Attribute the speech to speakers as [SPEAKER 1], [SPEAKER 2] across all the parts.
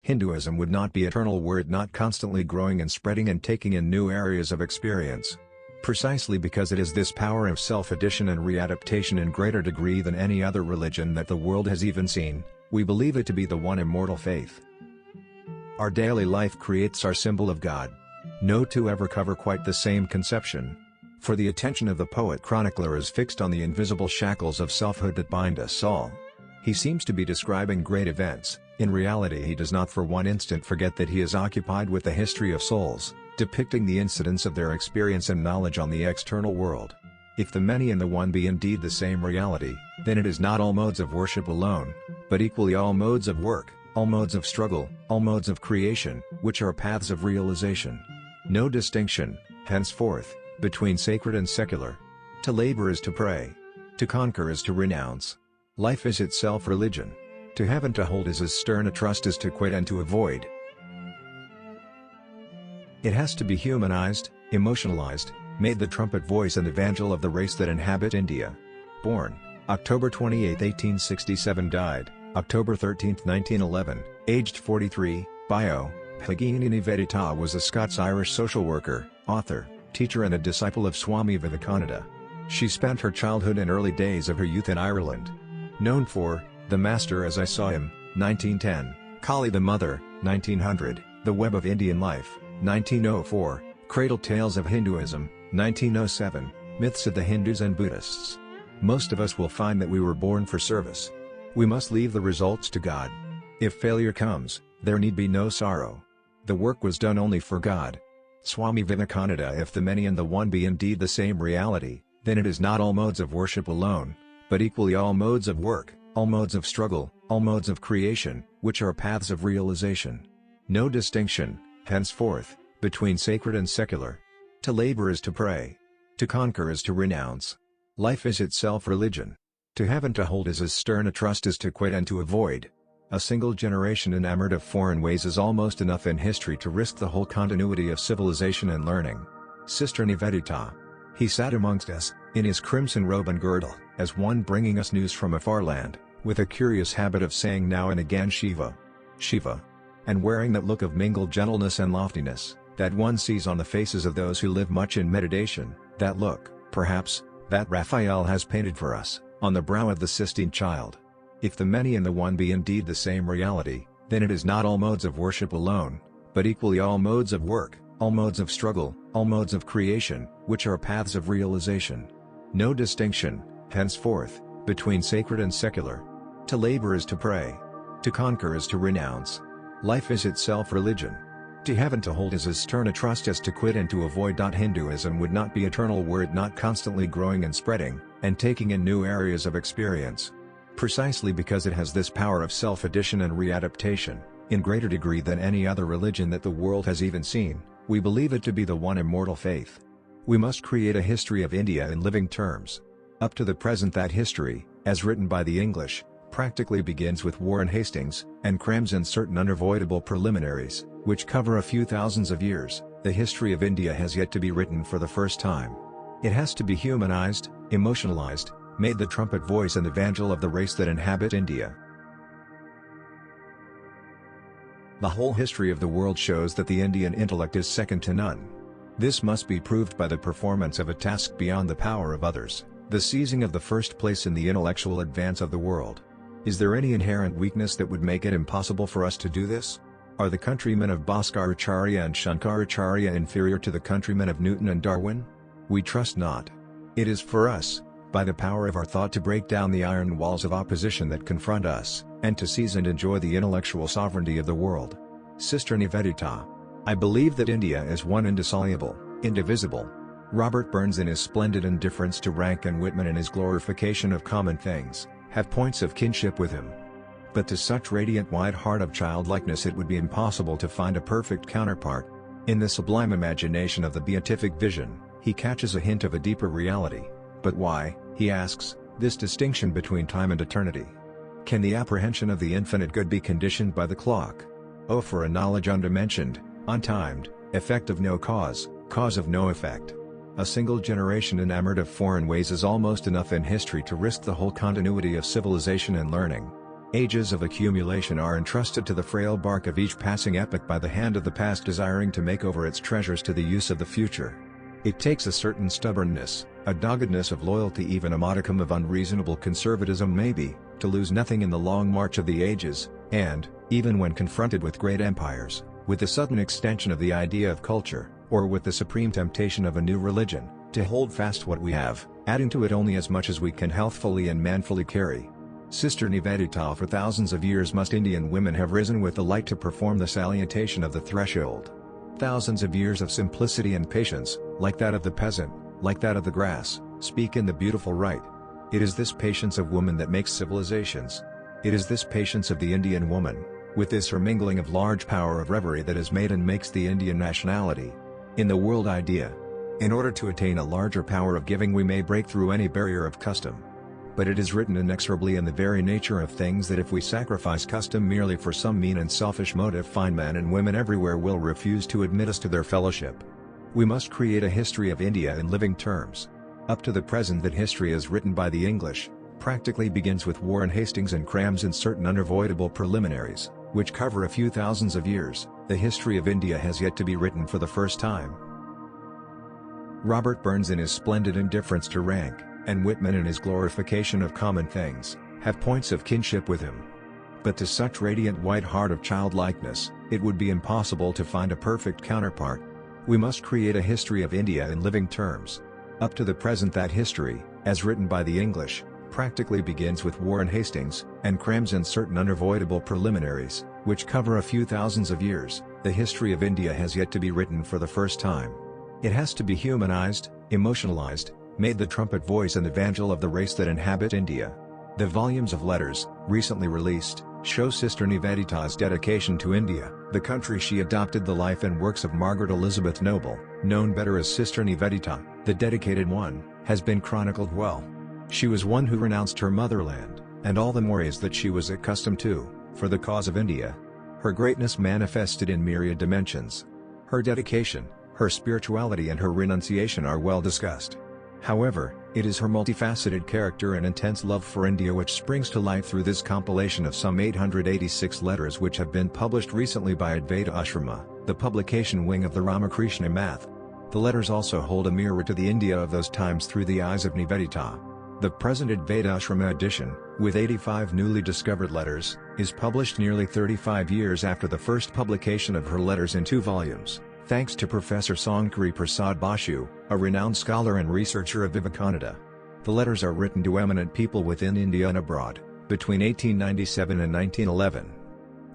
[SPEAKER 1] Hinduism would not be eternal were it not constantly growing and spreading and taking in new areas of experience. Precisely because it has this power of self-addition and readaptation in greater degree than any other religion that the world has even seen, we believe it to be the one immortal faith. Our daily life creates our symbol of God. No two ever cover quite the same conception. For the attention of the poet chronicler is fixed on the invisible shackles of selfhood that bind us all. He seems to be describing great events. In reality he does not for one instant forget that he is occupied with the history of souls, depicting the incidents of their experience and knowledge on the external world. If the many and the one be indeed the same reality, then it is not all modes of worship alone, but equally all modes of work, all modes of struggle, all modes of creation, which are paths of realization. No distinction, henceforth, between sacred and secular. To labor is to pray. To conquer is to renounce. Life is itself religion. To have and to hold is as stern a trust as to quit and to avoid. It has to be humanized, emotionalized, made the trumpet voice and evangel of the race that inhabit India. Born October 28, 1867. Died October 13, 1911, aged 43. Bio: Bhagini Nivedita was a Scots-Irish social worker, author, teacher and a disciple of Swami Vivekananda. She spent her childhood and early days of her youth in Ireland. Known for The Master as I Saw Him, 1910, Kali the Mother, 1900, The Web of Indian Life, 1904, Cradle Tales of Hinduism, 1907, Myths of the Hindus and Buddhists. Most of us will find that we were born for service. We must leave the results to God. If failure comes, there need be no sorrow. The work was done only for God. Swami Vivekananda: if the many and the one be indeed the same reality, then it is not all modes of worship alone, but equally all modes of work, all modes of struggle, all modes of creation, which are paths of realization. No distinction, henceforth, between sacred and secular. To labor is to pray. To conquer is to renounce. Life is itself religion. To have and to hold is as stern a trust as to quit and to avoid. A single generation enamored of foreign ways is almost enough in history to risk the whole continuity of civilization and learning. Sister Nivedita. He sat amongst us, in his crimson robe and girdle, as one bringing us news from a far land, with a curious habit of saying now and again Shiva, Shiva, and wearing that look of mingled gentleness and loftiness, that one sees on the faces of those who live much in meditation, that look, perhaps, that Raphael has painted for us, on the brow of the Sistine Child. If the many and the one be indeed the same reality, then it is not all modes of worship alone, but equally all modes of work, all modes of struggle, all modes of creation, which are paths of realization. No distinction, henceforth, between sacred and secular. To labor is to pray. To conquer is to renounce. Life is itself religion. To have and to hold is as stern a trust as to quit and to avoid. Hinduism would not be eternal were it not constantly growing and spreading, and taking in new areas of experience. Precisely because it has this power of self-addition and readaptation, in greater degree than any other religion that the world has even seen, we believe it to be the one immortal faith. We must create a history of India in living terms. Up to the present that history, as written by the English, practically begins with Warren Hastings, and crams in certain unavoidable preliminaries, which cover a few thousands of years. The history of India has yet to be written for the first time. It has to be humanized, emotionalized, made the trumpet voice and evangel of the race that inhabit India. The whole history of the world shows that the Indian intellect is second to none. This must be proved by the performance of a task beyond the power of others, the seizing of the first place in the intellectual advance of the world. Is there any inherent weakness that would make it impossible for us to do this? Are the countrymen of Bhaskaracharya and Shankaracharya inferior to the countrymen of Newton and Darwin? We trust not. It is for us, by the power of our thought, to break down the iron walls of opposition that confront us, and to seize and enjoy the intellectual sovereignty of the world. Sister Nivedita. I believe that India is one indissoluble, indivisible. Robert Burns, in his splendid indifference to rank, and Whitman in his glorification of common things, have points of kinship with him. But to such radiant wide heart of childlikeness it would be impossible to find a perfect counterpart. In the sublime imagination of the beatific vision, he catches a hint of a deeper reality. But why, he asks, this distinction between time and eternity? Can the apprehension of the infinite good be conditioned by the clock? Oh, for a knowledge undimensioned, untimed, effect of no cause, cause of no effect. A single generation enamored of foreign ways is almost enough in history to risk the whole continuity of civilization and learning. Ages of accumulation are entrusted to the frail bark of each passing epoch by the hand of the past desiring to make over its treasures to the use of the future. It takes a certain stubbornness, a doggedness of loyalty, even a modicum of unreasonable conservatism maybe, to lose nothing in the long march of the ages, and, even when confronted with great empires, with the sudden extension of the idea of culture, or with the supreme temptation of a new religion, to hold fast what we have, adding to it only as much as we can healthfully and manfully carry. Sister Nivedita, for thousands of years must Indian women have risen with the light to perform the salutation of the threshold. Thousands of years of simplicity and patience, like that of the peasant, like that of the grass, speak in the beautiful rite. It is this patience of woman that makes civilizations. It is this patience of the Indian woman, with this her mingling of large power of reverie, that has made and makes the Indian nationality. In the world idea, in order to attain a larger power of giving we may break through any barrier of custom. But it is written inexorably in the very nature of things that if we sacrifice custom merely for some mean and selfish motive, fine men and women everywhere will refuse to admit us to their fellowship. We must create a history of India in living terms. Up to the present that history is written by the English, practically begins with Warren Hastings and crams in certain unavoidable preliminaries, which cover a few thousands of years. The history of India has yet to be written for the first time. Robert Burns, in his splendid indifference to rank, and Whitman in his glorification of common things, have points of kinship with him. But to such radiant white heart of childlikeness, it would be impossible to find a perfect counterpart. We must create a history of India in living terms. Up to the present that history, as written by the English, practically begins with Warren Hastings, and crams in certain unavoidable preliminaries, which cover a few thousands of years. The history of India has yet to be written for the first time. It has to be humanized, emotionalized, made the trumpet voice and evangel of the race that inhabit India. The volumes of letters, recently released, show Sister Nivedita's dedication to India, the country she adopted. The life and works of Margaret Elizabeth Noble, known better as Sister Nivedita, the dedicated one, has been chronicled well. She was one who renounced her motherland, and all the mores that she was accustomed to, for the cause of India. Her greatness manifested in myriad dimensions. Her dedication, her spirituality and her renunciation are well discussed. However, it is her multifaceted character and intense love for India which springs to life through this compilation of some 886 letters which have been published recently by Advaita Ashrama, the publication wing of the Ramakrishna Math. The letters also hold a mirror to the India of those times through the eyes of Nivedita. The present Advaita Ashrama edition, with 85 newly discovered letters, is published nearly 35 years after the first publication of her letters in 2 volumes. Thanks to Professor Sankari Prasad Basu, a renowned scholar and researcher of Vivekananda. The letters are written to eminent people within India and abroad, between 1897 and 1911.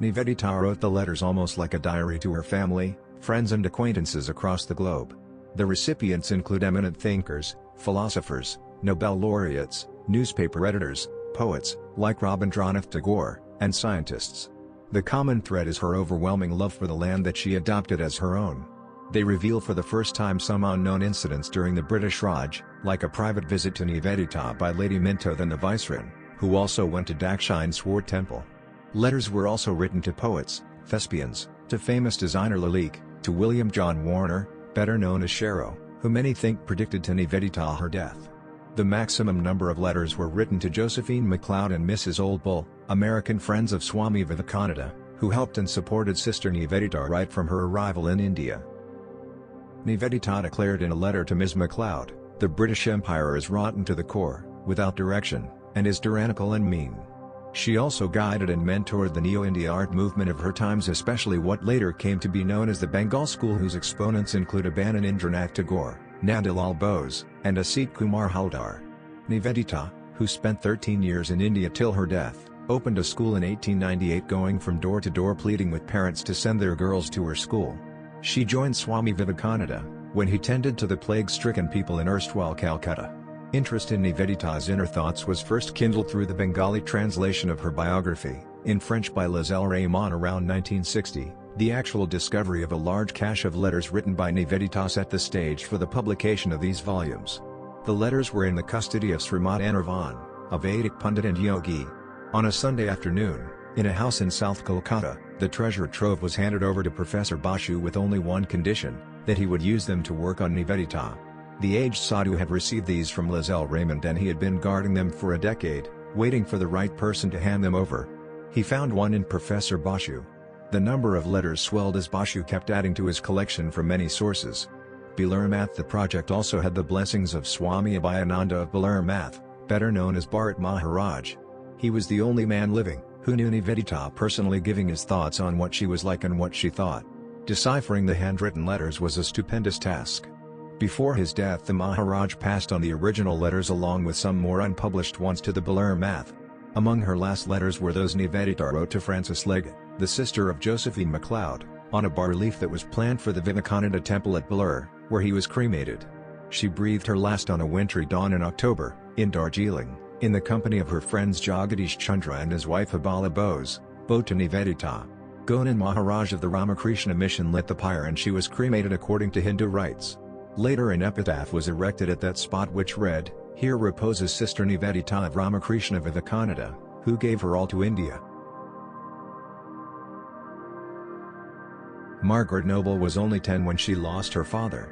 [SPEAKER 1] Nivedita wrote the letters almost like a diary to her family, friends and acquaintances across the globe. The recipients include eminent thinkers, philosophers, Nobel laureates, newspaper editors, poets, like Rabindranath Tagore, and scientists. The common thread is her overwhelming love for the land that she adopted as her own. They reveal for the first time some unknown incidents during the British Raj, like a private visit to Nivedita by Lady Minto then the Viceroy, who also went to Dakshineswar temple. Letters were also written to poets, thespians, to famous designer Lalique, to William John Warner, better known as Shero, who many think predicted to Nivedita her death. The maximum number of letters were written to Josephine MacLeod and Mrs. Oldbull, American friends of Swami Vivekananda, who helped and supported Sister Nivedita right from her arrival in India. Nivedita declared in a letter to Ms. MacLeod, "The British Empire is rotten to the core, without direction, and is tyrannical and mean." She also guided and mentored the Neo-India art movement of her times, especially what later came to be known as the Bengal School, whose exponents include Abanindranath Tagore, Nandalal Bose, and Asit Kumar Haldar. Nivedita, who spent 13 years in India till her death, opened a school in 1898, going from door to door pleading with parents to send their girls to her school. She joined Swami Vivekananda, when he tended to the plague-stricken people in erstwhile Calcutta. Interest in Nivedita's inner thoughts was first kindled through the Bengali translation of her biography, in French by Lazelle Raymond around 1960. The actual discovery of a large cache of letters written by Nivedita set the stage for the publication of these volumes. The letters were in the custody of Srimad Anirvan, a Vedic pundit and yogi. On a Sunday afternoon, in a house in South Kolkata, the treasure trove was handed over to Professor Basu with only one condition, that he would use them to work on Nivedita. The aged sadhu had received these from Lazelle Raymond and he had been guarding them for a decade, waiting for the right person to hand them over. He found one in Professor Basu. The number of letters swelled as Basu kept adding to his collection from many sources. Balaramath. The project also had the blessings of Swami Abhayananda of Balaramath, better known as Bharat Maharaj. He was the only man living who knew Nivedita personally, giving his thoughts on what she was like and what she thought. Deciphering the handwritten letters was a stupendous task. Before his death, the Maharaj passed on the original letters along with some more unpublished ones to the Balaramath. Among her last letters were those Nivedita wrote to Frances Leggett, the sister of Josephine MacLeod, on a bas-relief that was planned for the Vivekananda temple at Balar, where he was cremated. She breathed her last on a wintry dawn in October, in Darjeeling, in the company of her friends Jagadish Chandra and his wife Abala Bose, Bhota Nivedita. Gonan Maharaj of the Ramakrishna mission lit the pyre and she was cremated according to Hindu rites. Later an epitaph was erected at that spot which read, "Here reposes Sister Nivedita of Ramakrishna Vivekananda, who gave her all to India." Margaret Noble was only 10 when she lost her father.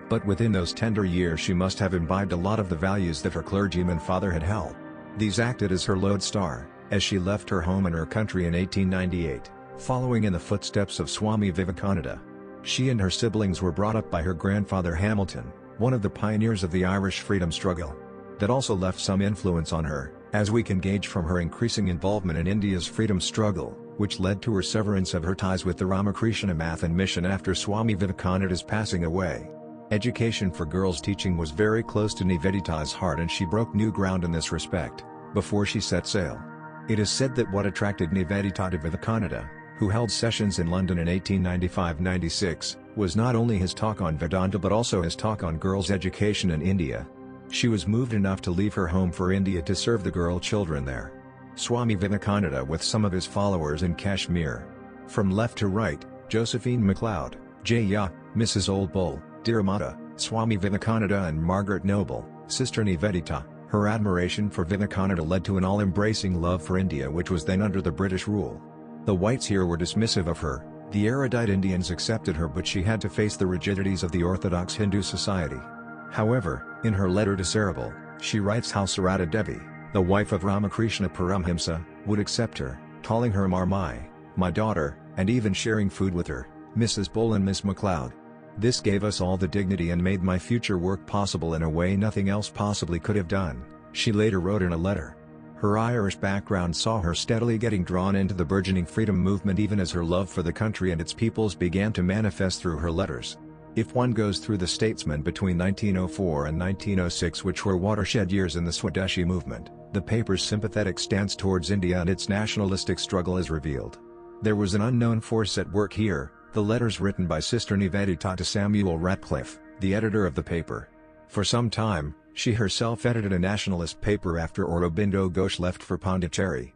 [SPEAKER 1] But within those tender years she must have imbibed a lot of the values that her clergyman father had held. These acted as her lodestar, as she left her home and her country in 1898, following in the footsteps of Swami Vivekananda. She and her siblings were brought up by her grandfather Hamilton, one of the pioneers of the Irish freedom struggle. That also left some influence on her, as we can gauge from her increasing involvement in India's freedom struggle, which led to her severance of her ties with the Ramakrishna Math and mission after Swami Vivekananda's passing away. Education for girls teaching was very close to Nivedita's heart and she broke new ground in this respect, before she set sail. It is said that what attracted Nivedita to Vivekananda, who held sessions in London in 1895-96, was not only his talk on Vedanta but also his talk on girls' education in India. She was moved enough to leave her home for India to serve the girl children there. Swami Vivekananda with some of his followers in Kashmir. From left to right, Josephine MacLeod, Jaya, Mrs. Old Bull, Dear Mata, Swami Vivekananda and Margaret Noble, Sister Nivedita. Her admiration for Vivekananda led to an all-embracing love for India which was then under the British rule. The whites here were dismissive of her, the erudite Indians accepted her but she had to face the rigidities of the orthodox Hindu society. However, in her letter to Sarabal, she writes how Sarada Devi, the wife of Ramakrishna Paramhamsa, would accept her, calling her Marmai, my daughter, and even sharing food with her, Mrs. Bull and Miss MacLeod. This gave us all the dignity and made my future work possible in a way nothing else possibly could have done, she later wrote in a letter. Her Irish background saw her steadily getting drawn into the burgeoning freedom movement even as her love for the country and its peoples began to manifest through her letters. If one goes through the statesmen between 1904 and 1906 which were watershed years in the Swadeshi movement, the paper's sympathetic stance towards India and its nationalistic struggle is revealed. There was an unknown force at work here, the letters written by Sister Nivedita to Samuel Ratcliffe, the editor of the paper. For some time, she herself edited a nationalist paper after Aurobindo Ghosh left for Pondicherry.